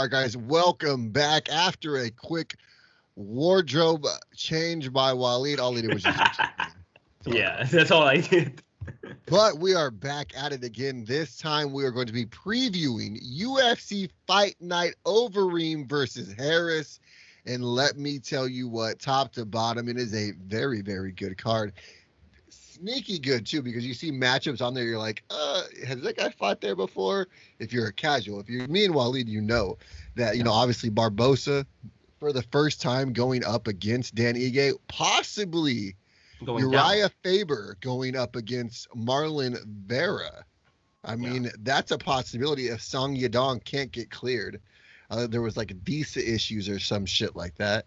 All right, guys, welcome back. After a quick wardrobe change by Waleed, all he did was just Yeah, that's all I did. But we are back at it again. This time we are going to be previewing UFC Fight Night Overeem versus Harris. And let me tell you what, top to bottom, it is a very, very good card. Sneaky good, too, because you see matchups on there, you're like, has that guy fought there before? If you're a casual. If you're me and Waleed, you know that, obviously Barbosa, for the first time going up against Dan Ige, possibly Uriah Faber going up against Marlon Vera. I mean, that's a possibility if Song Yadong can't get cleared. There was like visa issues or some shit like that.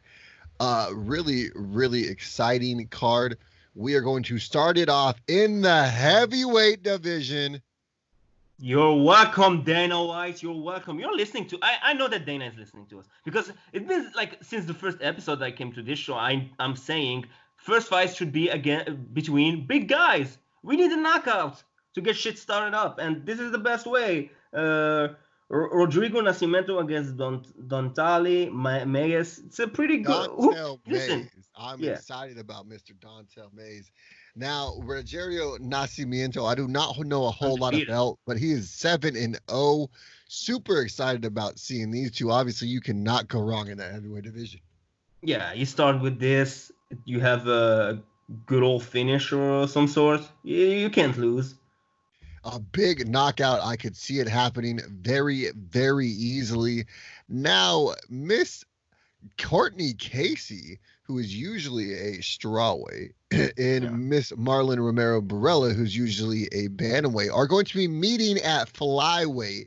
Really, really exciting card. We are going to start it off in the heavyweight division. You're welcome, Dana White. You're welcome. You're listening to. I know that Dana is listening to us because it's been like since the first episode I came to this show. I'm saying first fights should be again between big guys. We need a knockout to get shit started up, and this is the best way. Rodrigo Nascimento against Dontale Mayes. It's a pretty good. Listen, I'm excited about Mr. Dontel Mays. Now, Rogerio Nascimento, I do not know a whole lot about, but he is 7-0. Super excited about seeing these two. Obviously, you cannot go wrong in that heavyweight division. Yeah, you start with this. You have a good old finish or some sort. You can't lose. A big knockout. I could see it happening very, very easily. Now, Miss Courtney Casey, who is usually a strawweight, and Miss Marlon Romero Barella, who's usually a bantamweight, are going to be meeting at flyweight.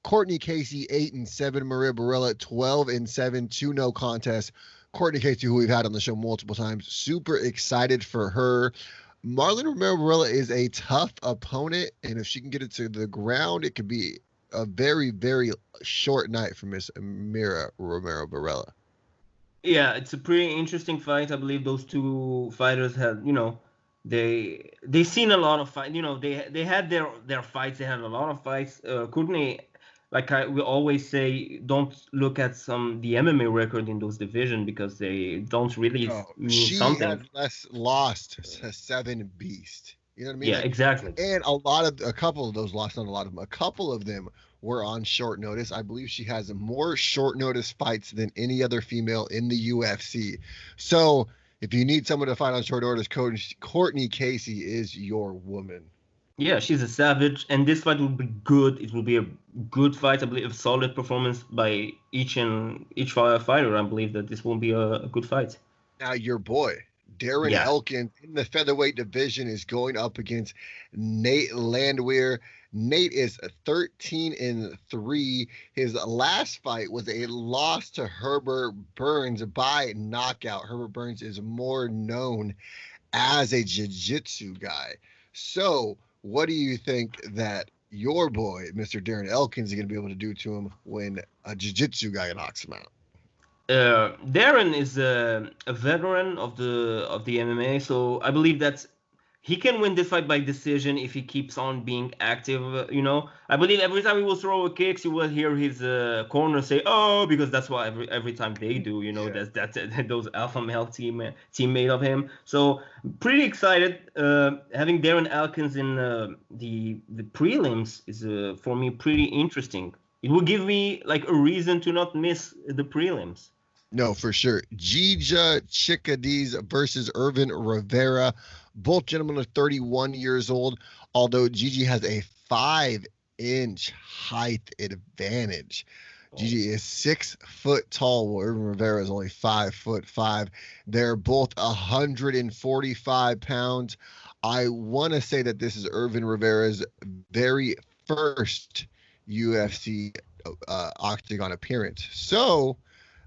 Courtney Casey 8-7, Maria Barella 12-7, 2-0 contest. Courtney Casey, who we've had on the show multiple times, super excited for her. Marlon Romero Barella is a tough opponent, and if she can get it to the ground, it could be a very, very short night for Miss Mira Romero Barella. Yeah, it's a pretty interesting fight. I believe those two fighters had, they seen a lot of fight. They had their fights. They had a lot of fights. Courtney, we always say, don't look at the MMA record in those divisions because they don't really mean something. She has lost 7 beasts. You know what I mean? Yeah, exactly. And a couple of those lost, not a lot of them. A couple of them were on short notice. I believe she has more short notice fights than any other female in the UFC. So if you need someone to fight on short notice, Courtney Casey is your woman. Yeah, she's a savage, and this fight will be good. It will be a good fight. I believe a solid performance by each fighter. I believe that this will be a good fight. Now, your boy, Darren Elkins, in the featherweight division, is going up against Nate Landwehr. Nate is 13-3. His last fight was a loss to Herbert Burns by knockout. Herbert Burns is more known as a jiu-jitsu guy. So, what do you think that your boy, Mr. Darren Elkins, is going to be able to do to him when a jiu-jitsu guy knocks him out? Darren is a veteran of the MMA, so I believe that he can win this fight by decision if he keeps on being active. I believe every time he will throw a kicks, you will hear his corner say, "Oh," because that's what every time they do. That's those alpha male teammate of him. So pretty excited. Having Darren Elkins in the prelims is for me pretty interesting. It will give me a reason to not miss the prelims. No, for sure. Gija Chikadis versus Irvin Rivera. Both gentlemen are 31 years old, although Gigi has a 5-inch height advantage. Gigi is 6 foot tall, while Irvin Rivera is only 5'5". They're both 145 pounds. I want to say that this is Irvin Rivera's very first UFC octagon appearance. So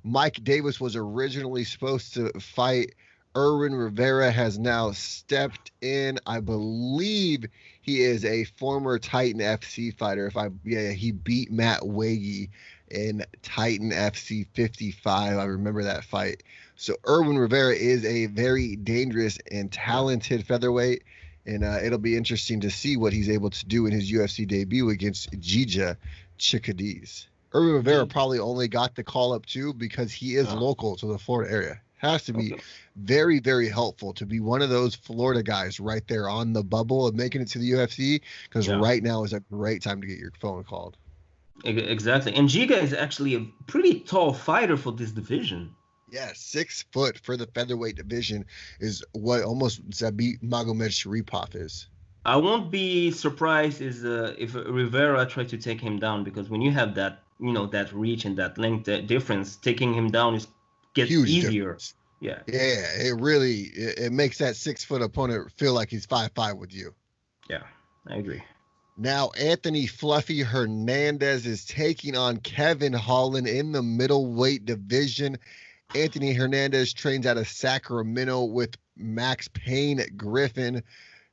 Mike Davis was originally supposed to fight. Irwin Rivera has now stepped in. I believe he is a former Titan FC fighter. He beat Matt Wagey in Titan FC 55. I remember that fight. So Irwin Rivera is a very dangerous and talented featherweight, and it'll be interesting to see what he's able to do in his UFC debut against Gija Chikadis. Irvin Rivera probably only got the call up too because he is local to the Florida area. Has to be very, very helpful to be one of those Florida guys right there on the bubble of making it to the UFC, because right now is a great time to get your phone called. Exactly. And Giga is actually a pretty tall fighter for this division. Yeah, 6 foot for the featherweight division is what almost Zabit Magomedsharipov is. I won't be surprised if Rivera tried to take him down, because when you have that, that reach and that length difference, taking him down gets huge easier. Difference. Yeah. Yeah, it really it makes that 6 foot opponent feel like he's 5'5" with you. Yeah, I agree. Now, Anthony Fluffy Hernandez is taking on Kevin Holland in the middleweight division. Anthony Hernandez trains out of Sacramento with Max Payne Griffin.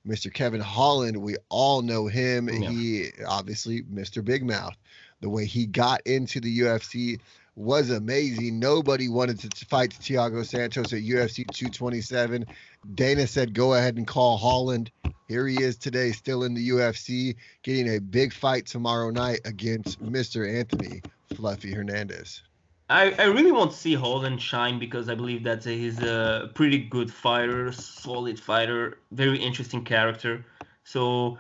Mr. Kevin Holland, we all know him. Yeah. He obviously Mr. Big Mouth. The way he got into the UFC was amazing. Nobody wanted to fight Thiago Santos at UFC 227. Dana said, go ahead and call Holland. Here he is today, still in the UFC, getting a big fight tomorrow night against Mr. Anthony Fluffy Hernandez. I really want to see Holland shine, because I believe that he's a pretty good fighter, solid fighter, very interesting character. So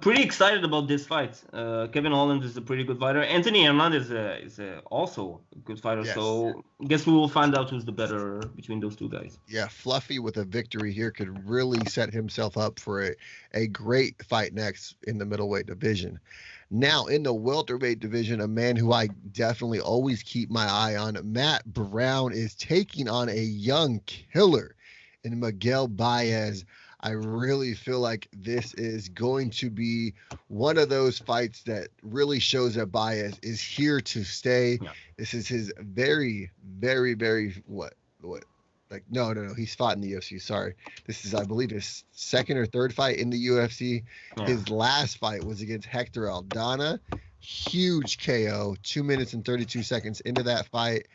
pretty excited about this fight. Kevin Holland is a pretty good fighter. Anthony Hernandez is also a good fighter. Yes. So I guess we will find out who's the better between those two guys. Yeah, Fluffy with a victory here could really set himself up for a great fight next in the middleweight division. Now, in the welterweight division, a man who I definitely always keep my eye on, Matt Brown, is taking on a young killer in Miguel Baez. I really feel like this is going to be one of those fights that really shows that Baez is here to stay. Yeah. This is his very, very, very, no, he's fought in the UFC. Sorry. This is, I believe, his second or third fight in the UFC. Yeah. His last fight was against Hector Aldana. Huge KO, 2 minutes and 32 seconds into that fight.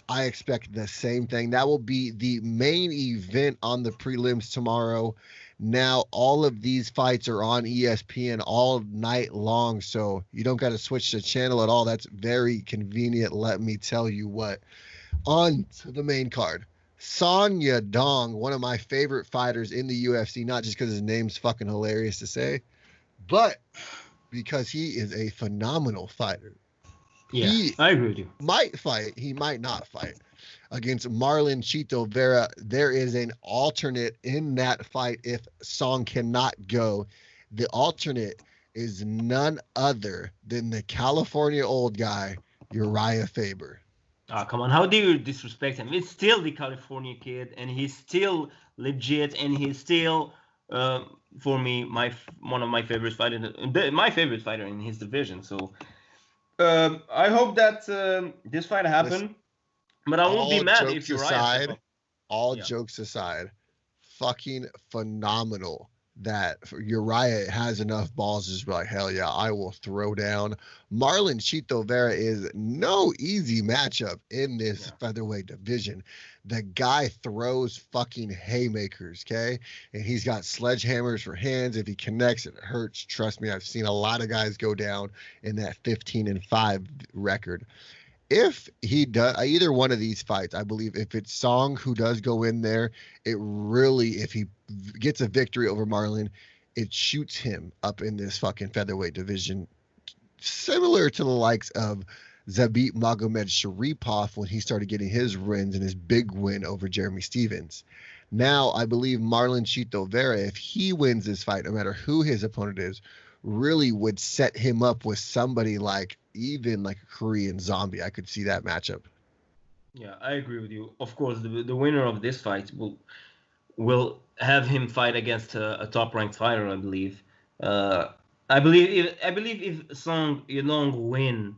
I expect the same thing. That will be the main event on the prelims tomorrow. Now, all of these fights are on ESPN all night long, so you don't got to switch the channel at all. That's very convenient, let me tell you what. On to the main card. Song Yadong, one of my favorite fighters in the UFC, not just because his name's fucking hilarious to say, but because he is a phenomenal fighter. Yeah, I agree with you. Might fight, he might not fight against Marlon Chito Vera. There is an alternate in that fight if Song cannot go. The alternate is none other than the California old guy, Uriah Faber. Oh, come on. How do you disrespect him? It's still the California kid, and he's still legit, and he's still, for me, one of my favorite fighters, my favorite fighter in his division. So I hope that this fight happen, but I won't be mad if you're right. All jokes aside, fucking phenomenal that Uriah has enough balls to just be like, hell yeah, I will throw down. Marlon Chito Vera is no easy matchup in this featherweight division. The guy throws fucking haymakers, okay? And he's got sledgehammers for hands. If he connects, it hurts. Trust me, I've seen a lot of guys go down in that 15-5 record. If he does either one of these fights, I believe if it's Song who does go in there, it really, if he gets a victory over Marlon, it shoots him up in this fucking featherweight division, similar to the likes of Zabit Magomedsharipov when he started getting his wins and his big win over Jeremy Stevens. Now, I believe Marlon Chito Vera, if he wins this fight, no matter who his opponent is, really would set him up with somebody like even like a Korean Zombie. I could see that matchup. Yeah, I agree with you. Of course, the winner of this fight will have him fight against a top-ranked fighter, I believe. I believe if Song Yadong win,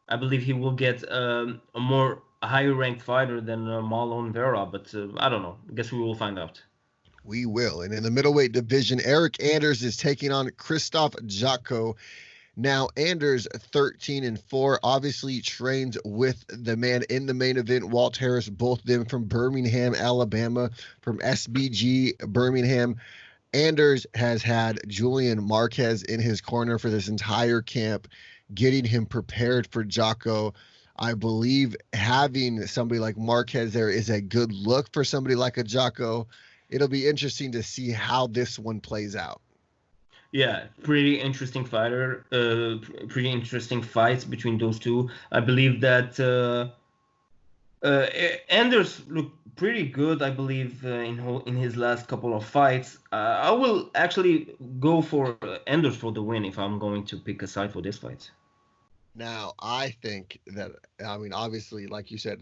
I believe he will get a more higher-ranked fighter than Marlon Vera. But I don't know. I guess we will find out. We will. And in the middleweight division, Eric Anders is taking on Christoph Jotko. Now, Anders, 13-4, obviously trains with the man in the main event, Walt Harris, both of them from Birmingham, Alabama, from SBG Birmingham. Anders has had Julian Marquez in his corner for this entire camp, getting him prepared for Jocko. I believe having somebody like Marquez there is a good look for somebody like a Jocko. It'll be interesting to see how this one plays out. Yeah, pretty interesting fighter. Pretty interesting fights between those two. I believe that Anders looked pretty good. I believe in his last couple of fights. I will actually go for Anders for the win if I'm going to pick a side for this fight. Now, I think that, I mean, obviously, like you said,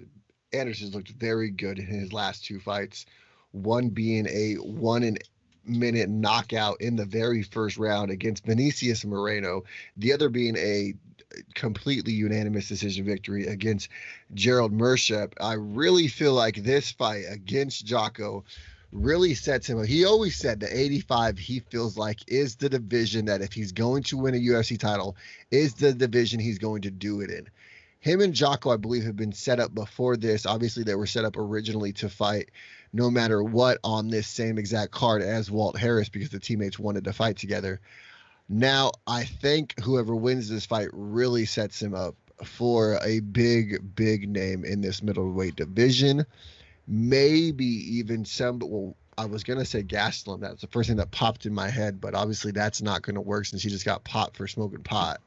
Anderson's looked very good in his last two fights. One being a 1 minute knockout in the very first round against Vinicius Moreno, the other being a completely unanimous decision victory against Gerald Mershep. I really feel like this fight against Jocko really sets him up. He always said the 85 he feels like is the division that if he's going to win a UFC title, is the division he's going to do it in. Him and Jocko, I believe, have been set up before this. Obviously, they were set up originally to fight no matter what on this same exact card as Walt Harris because the teammates wanted to fight together. Now, I think whoever wins this fight really sets him up for a big, big name in this middleweight division. Maybe even some, well, I was going to say Gastelum. That's the first thing that popped in my head, but obviously that's not going to work since he just got popped for smoking pot.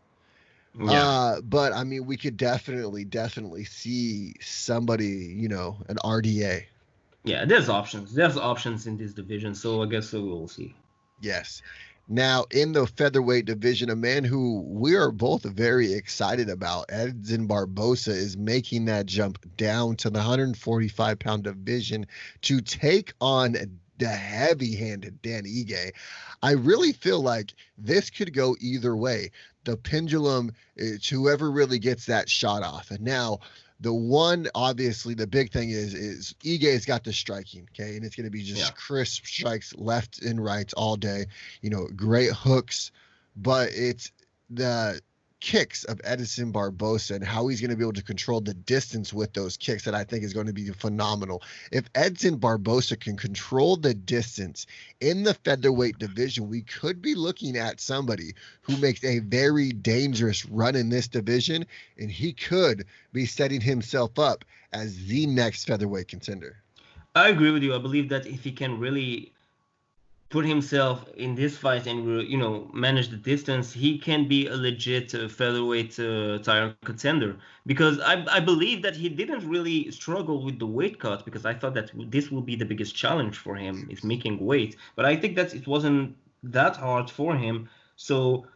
Yeah. But I mean, we could definitely see somebody, an RDA. Yeah, there's options. There's options in this division, so I guess we'll see. Yes. Now, in the featherweight division, a man who we are both very excited about, Edson Barbosa, is making that jump down to the 145-pound division to take on the heavy-handed Dan Ige. I really feel like this could go either way. The pendulum, it's whoever really gets that shot off. And now, the one, obviously, the big thing is Ige's got the striking, okay? And it's going to be just crisp strikes left and right all day, great hooks, but it's the kicks of Edson Barbosa and how he's going to be able to control the distance with those kicks that I think is going to be phenomenal. If Edson Barbosa can control the distance in the featherweight division, we could be looking at somebody who makes a very dangerous run in this division, and he could be setting himself up as the next featherweight contender. I agree with you. I believe that if he can really put himself in this fight and manage the distance, he can be a legit featherweight title contender. Because I believe that he didn't really struggle with the weight cut, because I thought that this will be the biggest challenge for him, is making weight. But I think that it wasn't that hard for him. So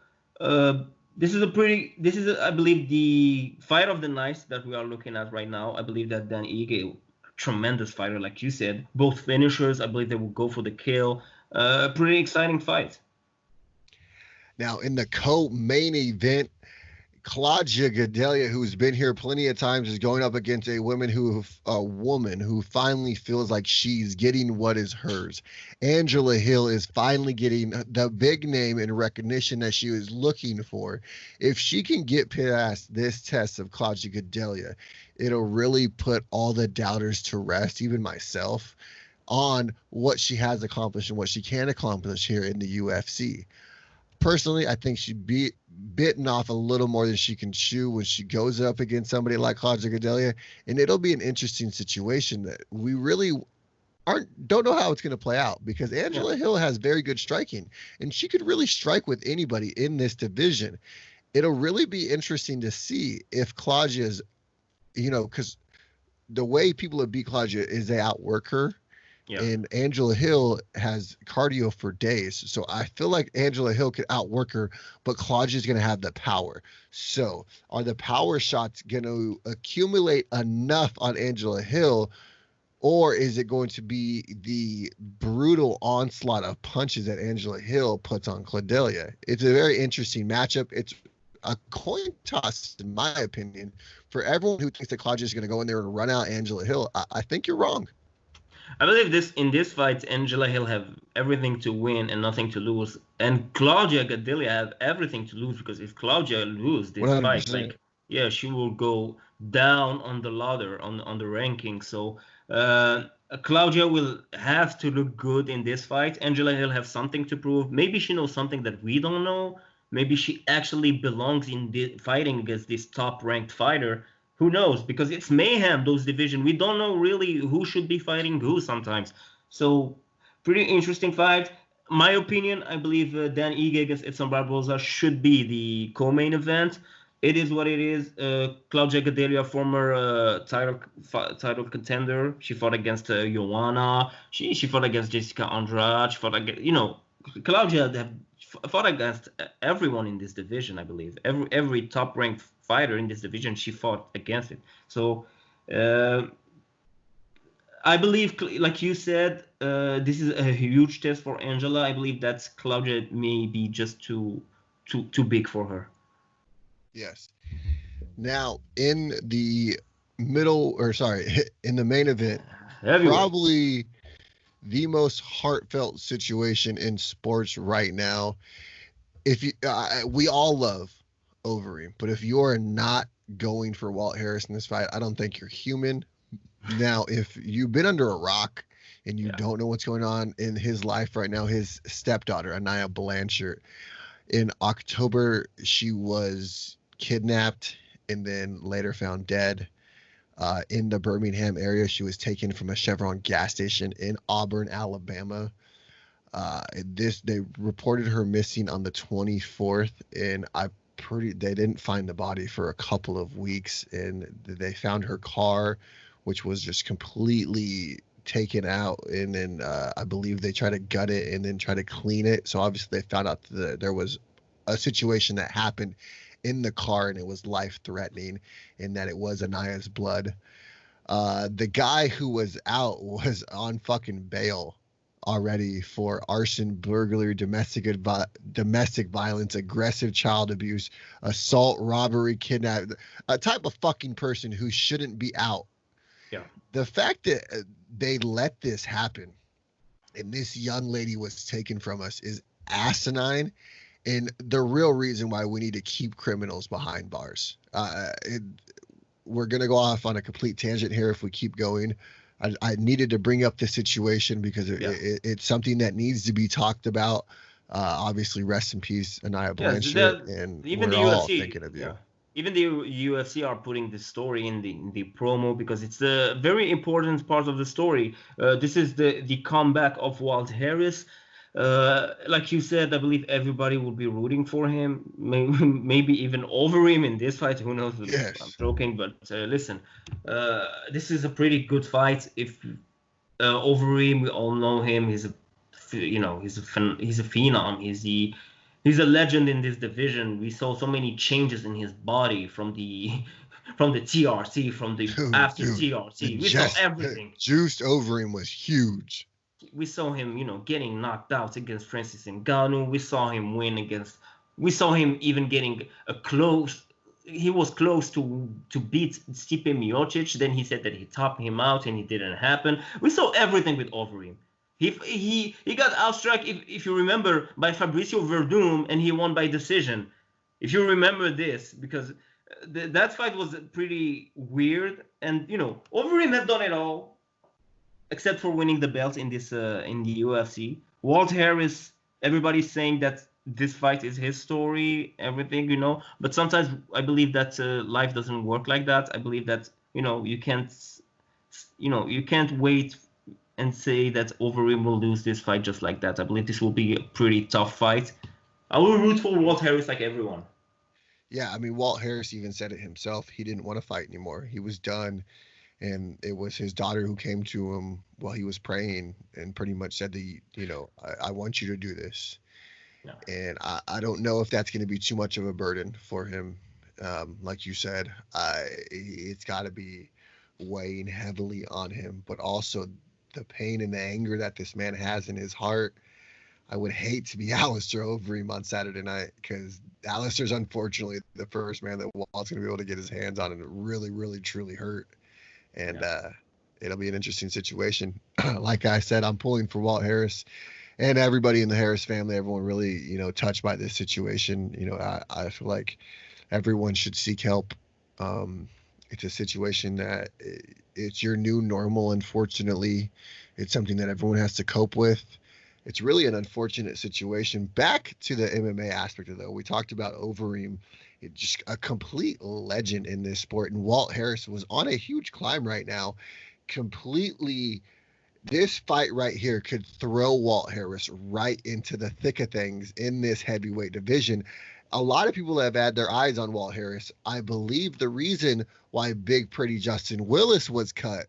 this is I believe the fight of the night that we are looking at right now. I believe that Dan Ige, tremendous fighter, like you said, both finishers. I believe they will go for the kill. Pretty exciting fight. Now, in the co-main event, Claudia Gadelha, who's been here plenty of times, is going up against a woman who finally feels like she's getting what is hers. Angela Hill is finally getting the big name and recognition that she was looking for. If she can get past this test of Claudia Gadelha, it'll really put all the doubters to rest, even myself, on what she has accomplished and what she can accomplish here in the UFC. Personally, I think she'd be bitten off a little more than she can chew when she goes up against somebody like Claudia Gadelha, and it'll be an interesting situation that we really don't know how it's going to play out, because Angela Hill has very good striking, and she could really strike with anybody in this division. It'll really be interesting to see if Claudia's, because the way people have beat Claudia is they outwork her. Yeah. And Angela Hill has cardio for days. So I feel like Angela Hill could outwork her, but Claudia's going to have the power. So are the power shots going to accumulate enough on Angela Hill, or is it going to be the brutal onslaught of punches that Angela Hill puts on Gadelha? It's a very interesting matchup. It's a coin toss, in my opinion. For everyone who thinks that Claudia is going to go in there and run out Angela Hill, I think you're wrong. I believe in this fight, Angela Hill have everything to win and nothing to lose, and Claudia Gadelha have everything to lose, because if Claudia loses this 100%. Fight, she will go down on the ladder on the ranking. So Claudia will have to look good in this fight. Angela Hill have something to prove. Maybe she knows something that we don't know. Maybe she actually belongs in fighting against this top-ranked fighter. Who knows? Because it's mayhem, those divisions. We don't know really who should be fighting who sometimes. So, pretty interesting fight. My opinion, I believe Dan Ige against Edson Barboza should be the co-main event. It is what it is. Claudia Gadelha, former title contender, she fought against Joanna. She fought against Jessica Andrade. She fought against, Claudia have fought against everyone in this division. I believe every top ranked fighter in this division, she fought against it. So I believe, like you said, this is a huge test for Angela. I believe that Claudia may be just too big for her. Yes. Now, in the in the main event, probably the most heartfelt situation in sports right now. If you, we all love Overeem, but if you are not going for Walt Harris in this fight, I don't think you're human. Now, if you've been under a rock and you don't know what's going on in his life right now, his stepdaughter, Anaya Blanchard, in October, she was kidnapped and then later found dead in the Birmingham area. She was taken from a Chevron gas station in Auburn, Alabama. They reported her missing on the 24th, and they didn't find the body for a couple of weeks, and they found her car, which was just completely taken out, and then I believe they tried to gut it and then try to clean it. So obviously they found out that there was a situation that happened in the car and it was life-threatening, and that it was Anaya's blood. The guy who was out was on fucking bail already for arson, burglary, domestic violence, aggressive child abuse, assault, robbery, kidnap, a type of fucking person who shouldn't be out. Yeah. The fact that they let this happen and this young lady was taken from us is asinine, and the real reason why we need to keep criminals behind bars. We're going to go off on a complete tangent here if we keep going. I needed to bring up this situation because it's something that needs to be talked about. Obviously, rest in peace, Anaya Blanchard, and even we're all thinking of you. Yeah. Even the UFC are putting this story in the promo because it's a very important part of the story. This is the comeback of Walt Harris. Like you said, I believe everybody will be rooting for him. Maybe even Overeem in this fight. Who knows? Yes. I'm joking, but listen, this is a pretty good fight. If Overeem, we all know him. He's a phenom. He's a legend in this division. We saw so many changes in his body from the TRT, after TRT. We saw everything. Juiced Overeem was huge. We saw him, getting knocked out against Francis Ngannou. We saw him win we saw him even getting he was close to beat Stipe Miocic. Then he said that he topped him out and it didn't happen. We saw everything with Overeem. He got outstruck, if you remember, by Fabricio Verdum, and he won by decision. If you remember this, because that fight was pretty weird, and Overeem has done it all, except for winning the belt in the UFC. Walt Harris, everybody's saying that this fight is his story, everything, But sometimes I believe that life doesn't work like that. I believe that you can't wait and say that Overeem will lose this fight just like that. I believe this will be a pretty tough fight. I will root for Walt Harris like everyone. Yeah, I mean, Walt Harris even said it himself. He didn't want to fight anymore. He was done. And it was his daughter who came to him while he was praying and pretty much said I want you to do this. Yeah. And I don't know if that's going to be too much of a burden for him. Like you said, it's got to be weighing heavily on him, but also the pain and the anger that this man has in his heart. I would hate to be Alistair Overeem on Saturday night, because Alistair's unfortunately the first man that Walt's going to be able to get his hands on and really, really, truly hurt. And it'll be an interesting situation. Like I said, I'm pulling for Walt Harris and everybody in the Harris family. Everyone really, touched by this situation. I feel like everyone should seek help. It's a situation that it's your new normal. Unfortunately, it's something that everyone has to cope with. It's really an unfortunate situation. Back to the MMA aspect of it, though, we talked about Overeem, just a complete legend in this sport, and Walt Harris was on a huge climb right now. Completely, this fight right here could throw Walt Harris right into the thick of things in this heavyweight division. A lot of people have had their eyes on Walt Harris. I believe the reason why Big Pretty Justin Willis was cut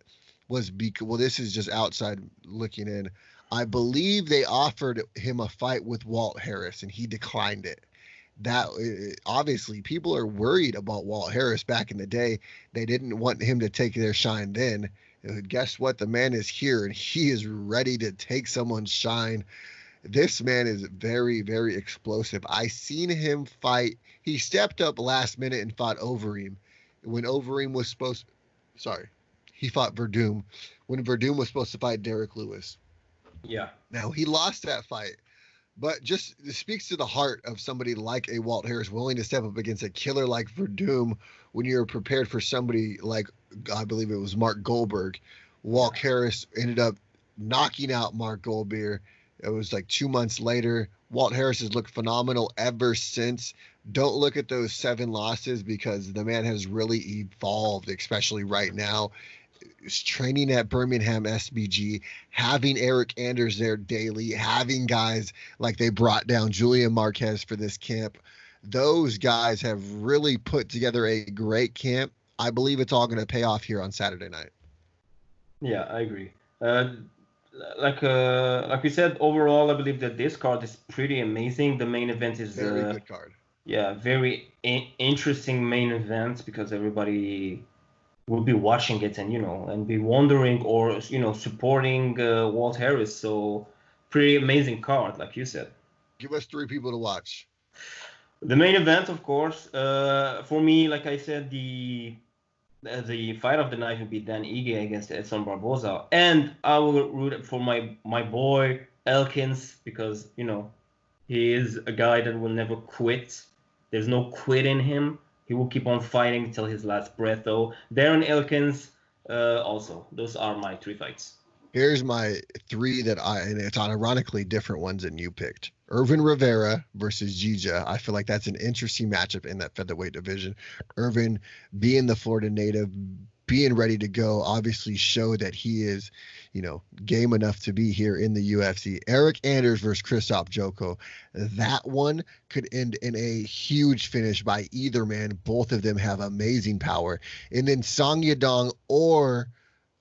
was because, well, this is just outside looking in. I believe they offered him a fight with Walt Harris and he declined it. That obviously people are worried about Walt Harris back in the day. They didn't want him to take their shine then. Guess what? The man is here and he is ready to take someone's shine. This man is very, very explosive. I seen him fight. He stepped up last minute and fought Overeem. When Overeem was supposed, he fought Verdum when Verdum was supposed to fight Derek Lewis. Yeah. Now he lost that fight, but just it speaks to the heart of somebody like a Walt Harris willing to step up against a killer like Verdum when you're prepared for somebody like, I believe it was Mark Goldberg. Walt Harris ended up knocking out Mark Goldberg. It was like 2 months later. Walt Harris has looked phenomenal ever since. Don't look at those 7 losses because the man has really evolved, especially right now. He's training at Birmingham SBG, having Eric Anders there daily, having guys like they brought down Julian Marquez for this camp. Those guys have really put together a great camp. I believe it's all going to pay off here on Saturday night. Yeah, I agree. Like we said, overall, I believe that this card is pretty amazing. The main event is very good card. Yeah, very interesting main event because everybody will be watching it and be wondering or supporting Walt Harris. So pretty amazing card, like you said. Give us 3 people to watch. The main event, of course. For me, like I said, the fight of the night would be Dan Ige against Edson Barboza, and I will root for my boy Elkins because he is a guy that will never quit. There's no quit in him. He will keep on fighting till his last breath, though. Darren Elkins, also. Those are my 3 fights. Here's my 3 and it's ironically different ones than you picked. Irvin Rivera versus Jija. I feel like that's an interesting matchup in that featherweight division. Irvin, being the Florida native, being ready to go, obviously showed that he is, game enough to be here in the UFC. Eric Anders versus Krzysztof Joko. That one could end in a huge finish by either man. Both of them have amazing power. And then Song Yadong or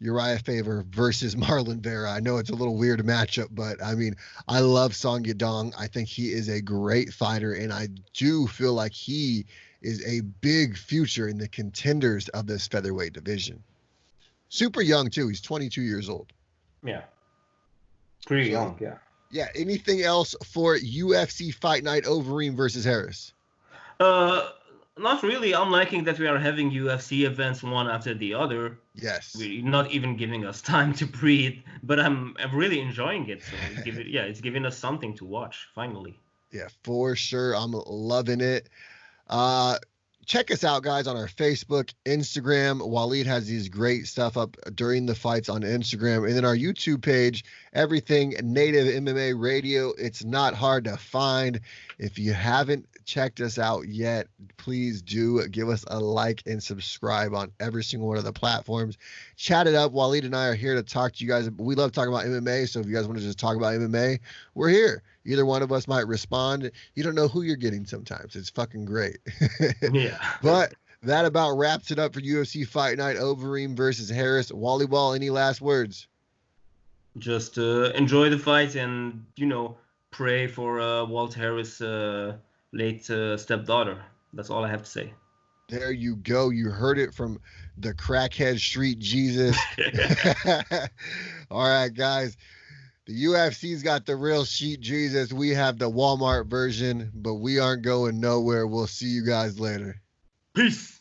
Uriah Faber versus Marlon Vera. I know it's a little weird matchup, but I mean, I love Song Yadong. I think he is a great fighter, and I do feel like he is a big future in the contenders of this featherweight division. Super young, too. He's 22 years old. Yeah. Pretty young, yeah. Yeah. Anything else for UFC Fight Night Overeem versus Harris? Not really. I'm liking that we are having UFC events one after the other. Yes. We're not even giving us time to breathe, but I'm really enjoying it. So it's giving us something to watch finally. Yeah, for sure. I'm loving it. Check us out, guys, on our Facebook, Instagram. Waleed has these great stuff up during the fights on Instagram. And then our YouTube page, Everything Native MMA Radio. It's not hard to find. If you haven't checked us out yet, please do give us a like and subscribe on every single one of the platforms. Chat it up. Waleed and I are here to talk to you guys. We love talking about MMA, so if you guys want to just talk about MMA, we're here. Either one of us might respond. You don't know who you're getting sometimes. It's fucking great. Yeah. But that about wraps it up for UFC Fight Night Overeem versus Harris. Wally Wall, any last words? Just enjoy the fight and, pray for Walt Harris' late stepdaughter. That's all I have to say. There you go. You heard it from the crackhead street Jesus. All right, guys. The UFC's got the real sheet Jesus. We have the Walmart version, but we aren't going nowhere. We'll see you guys later. Peace.